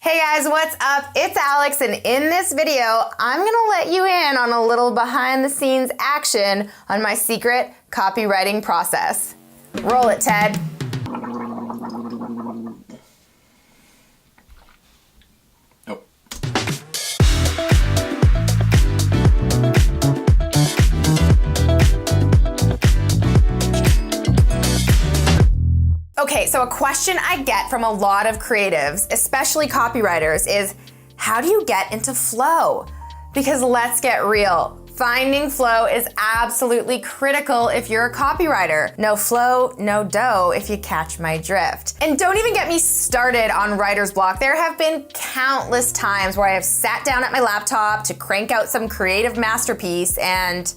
Hey guys, what's up? It's Alex, and in this video, I'm gonna let you in on a little behind the scenes action on my secret copywriting process. Roll it, Ted. Nope. Okay, so a question I get from a lot of creatives, especially copywriters, is how do you get into flow? Because let's get real, finding flow is absolutely critical if you're a copywriter. No flow, no dough, if you catch my drift. And don't even get me started on writer's block. There have been countless times where I have sat down at my laptop to crank out some creative masterpiece and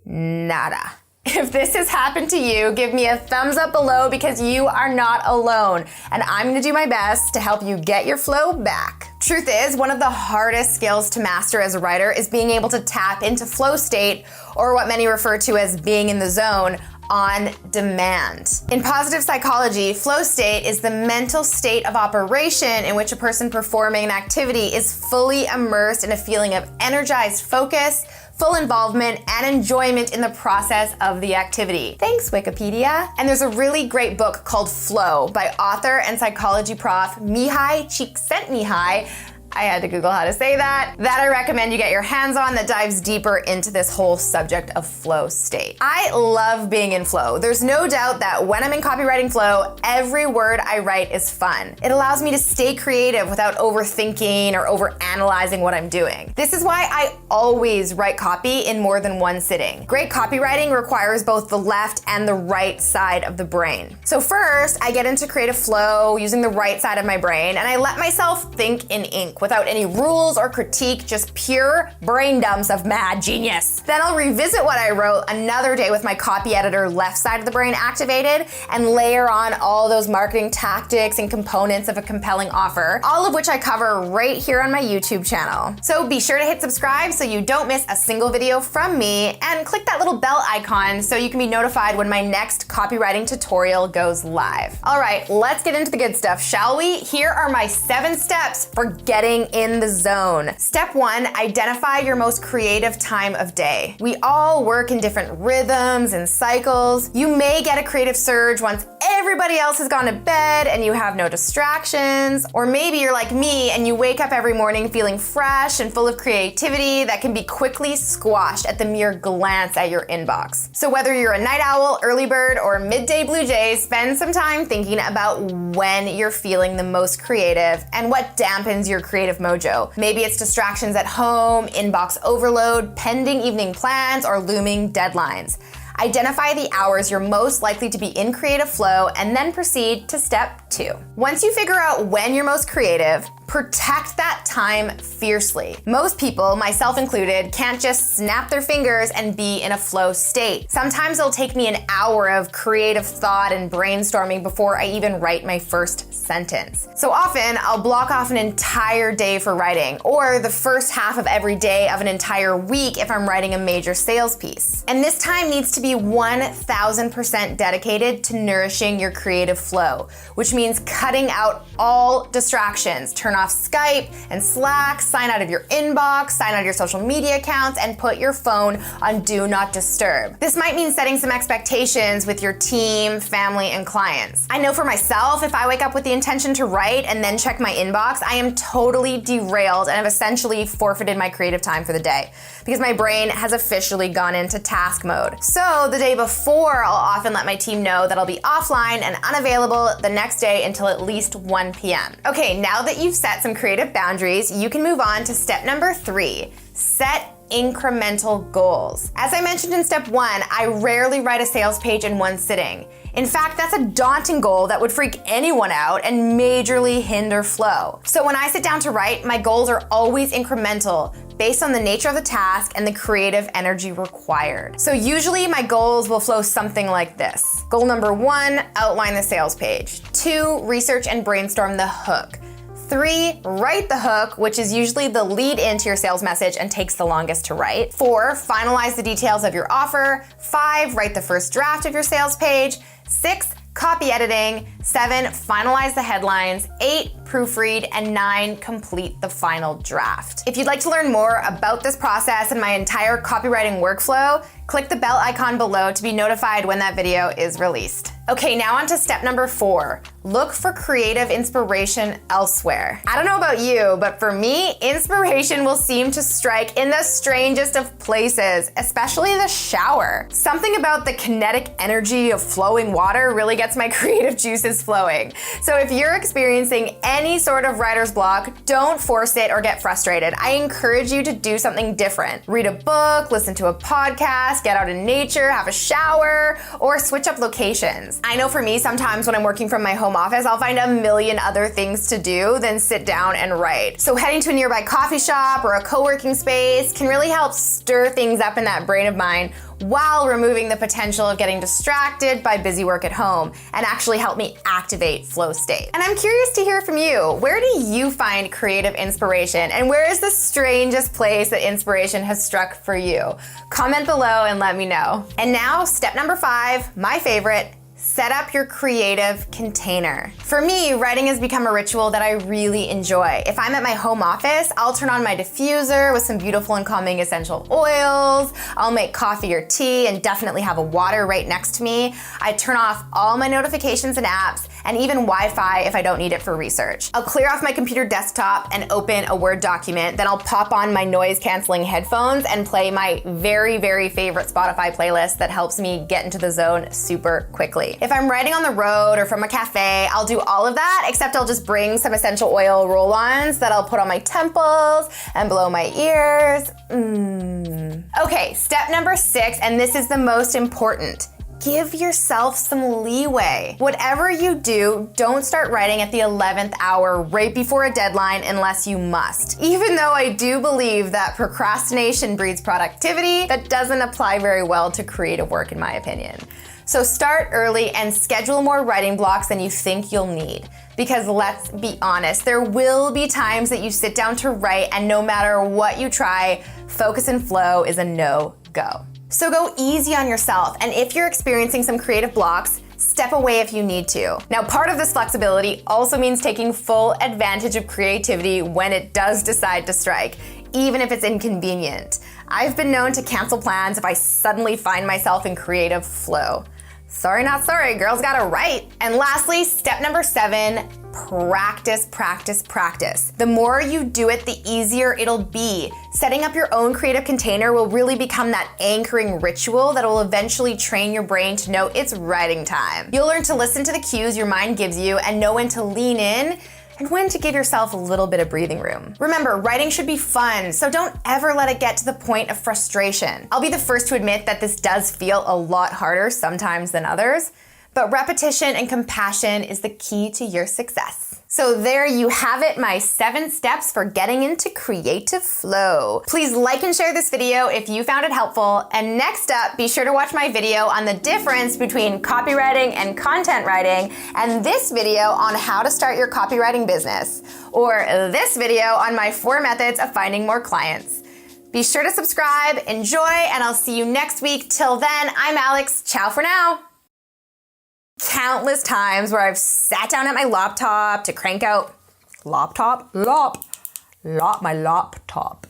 nada. If this has happened to you, give me a thumbs up below because you are not alone, and I'm gonna do my best to help you get your flow back. Truth is, one of the hardest skills to master as a writer is being able to tap into flow state, or what many refer to as being in the zone, on demand. In positive psychology, flow state is the mental state of operation in which a person performing an activity is fully immersed in a feeling of energized focus, full involvement, and enjoyment in the process of the activity. Thanks, Wikipedia. And there's a really great book called Flow by author and psychology prof Mihai Csikszentmihalyi. I had to Google how to say that I recommend you get your hands on, that dives deeper into this whole subject of flow state. I love being in flow. There's no doubt that when I'm in copywriting flow, every word I write is fun. It allows me to stay creative without overthinking or overanalyzing what I'm doing. This is why I always write copy in more than one sitting. Great copywriting requires both the left and the right side of the brain. So first, I get into creative flow using the right side of my brain, and I let myself think in ink without any rules or critique, just pure brain dumps of mad genius. Then I'll revisit what I wrote another day with my copy editor left side of the brain activated and layer on all those marketing tactics and components of a compelling offer, all of which I cover right here on my YouTube channel. So be sure to hit subscribe so you don't miss a single video from me, and click that little bell icon so you can be notified when my next copywriting tutorial goes live. All right, let's get into the good stuff, shall we? Here are my 7 steps for getting in the zone. Step 1, identify your most creative time of day. We all work in different rhythms and cycles. You may get a creative surge once everybody else has gone to bed and you have no distractions. Or maybe you're like me and you wake up every morning feeling fresh and full of creativity that can be quickly squashed at the mere glance at your inbox. So whether you're a night owl, early bird, or midday blue jay, spend some time thinking about when you're feeling the most creative and what dampens your creative mojo. Maybe it's distractions at home, inbox overload, pending evening plans, or looming deadlines. Identify the hours you're most likely to be in creative flow, and then proceed to step 2. Once you figure out when you're most creative, protect that time fiercely. Most people, myself included, can't just snap their fingers and be in a flow state. Sometimes it'll take me an hour of creative thought and brainstorming before I even write my first sentence. So often, I'll block off an entire day for writing, or the first half of every day of an entire week if I'm writing a major sales piece. And this time needs to be 1000% dedicated to nourishing your creative flow, which means cutting out all distractions. Turn off Skype and Slack, sign out of your inbox, sign out of your social media accounts, and put your phone on Do Not Disturb. This might mean setting some expectations with your team, family, and clients. I know for myself, if I wake up with the intention to write and then check my inbox, I am totally derailed and have essentially forfeited my creative time for the day because my brain has officially gone into task mode. So the day before, I'll often let my team know that I'll be offline and unavailable the next day until at least 1 p.m. Okay, now that you've set some creative boundaries, you can move on to step number 3, set incremental goals. As I mentioned in step 1, I rarely write a sales page in one sitting. In fact, that's a daunting goal that would freak anyone out and majorly hinder flow. So when I sit down to write, my goals are always incremental, based on the nature of the task and the creative energy required. So usually my goals will flow something like this. Goal number 1, outline the sales page. 2, research and brainstorm the hook. 3, write the hook, which is usually the lead into your sales message and takes the longest to write. 4, finalize the details of your offer. 5, write the first draft of your sales page. 6, copy editing, 7, finalize the headlines, 8, proofread, and 9, complete the final draft. If you'd like to learn more about this process and my entire copywriting workflow, click the bell icon below to be notified when that video is released. Okay, now on to step number 4. Look for creative inspiration elsewhere. I don't know about you, but for me, inspiration will seem to strike in the strangest of places, especially the shower. Something about the kinetic energy of flowing water really gets my creative juices flowing. So if you're experiencing any sort of writer's block, don't force it or get frustrated. I encourage you to do something different. Read a book, listen to a podcast, get out in nature, have a shower, or switch up locations. I know for me, sometimes when I'm working from my home office, I'll find a million other things to do than sit down and write. So heading to a nearby coffee shop or a co-working space can really help stir things up in that brain of mine while removing the potential of getting distracted by busy work at home and actually help me activate flow state. And I'm curious to hear from you. Where do you find creative inspiration, and where is the strangest place that inspiration has struck for you? Comment below and let me know. And now, step number 5, my favorite. Set up your creative container. For me, writing has become a ritual that I really enjoy. If I'm at my home office, I'll turn on my diffuser with some beautiful and calming essential oils. I'll make coffee or tea and definitely have a water right next to me. I turn off all my notifications and apps, and even Wi-Fi if I don't need it for research. I'll clear off my computer desktop and open a Word document. Then I'll pop on my noise-canceling headphones and play my very, very favorite Spotify playlist that helps me get into the zone super quickly. If I'm writing on the road or from a cafe, I'll do all of that, except I'll just bring some essential oil roll-ons that I'll put on my temples and below my ears. Okay, step number 6, and this is the most important. Give yourself some leeway. Whatever you do, don't start writing at the 11th hour right before a deadline unless you must. Even though I do believe that procrastination breeds productivity, that doesn't apply very well to creative work in my opinion. So start early and schedule more writing blocks than you think you'll need. Because let's be honest, there will be times that you sit down to write and no matter what you try, focus and flow is a no-go. So go easy on yourself, and if you're experiencing some creative blocks, step away if you need to. Now, part of this flexibility also means taking full advantage of creativity when it does decide to strike, even if it's inconvenient. I've been known to cancel plans if I suddenly find myself in creative flow. Sorry, not sorry, girls gotta write. And lastly, step number 7, practice, practice, practice. The more you do it, the easier it'll be. Setting up your own creative container will really become that anchoring ritual that will eventually train your brain to know it's writing time. You'll learn to listen to the cues your mind gives you and know when to lean in and when to give yourself a little bit of breathing room. Remember, writing should be fun, so don't ever let it get to the point of frustration. I'll be the first to admit that this does feel a lot harder sometimes than others, but repetition and compassion is the key to your success. So there you have it, my 7 steps for getting into creative flow. Please like and share this video if you found it helpful. And next up, be sure to watch my video on the difference between copywriting and content writing, and this video on how to start your copywriting business, or this video on my 4 methods of finding more clients. Be sure to subscribe, enjoy, and I'll see you next week. Till then, I'm Alex. Ciao for now. Countless times where I've sat down at my laptop to crank out my laptop.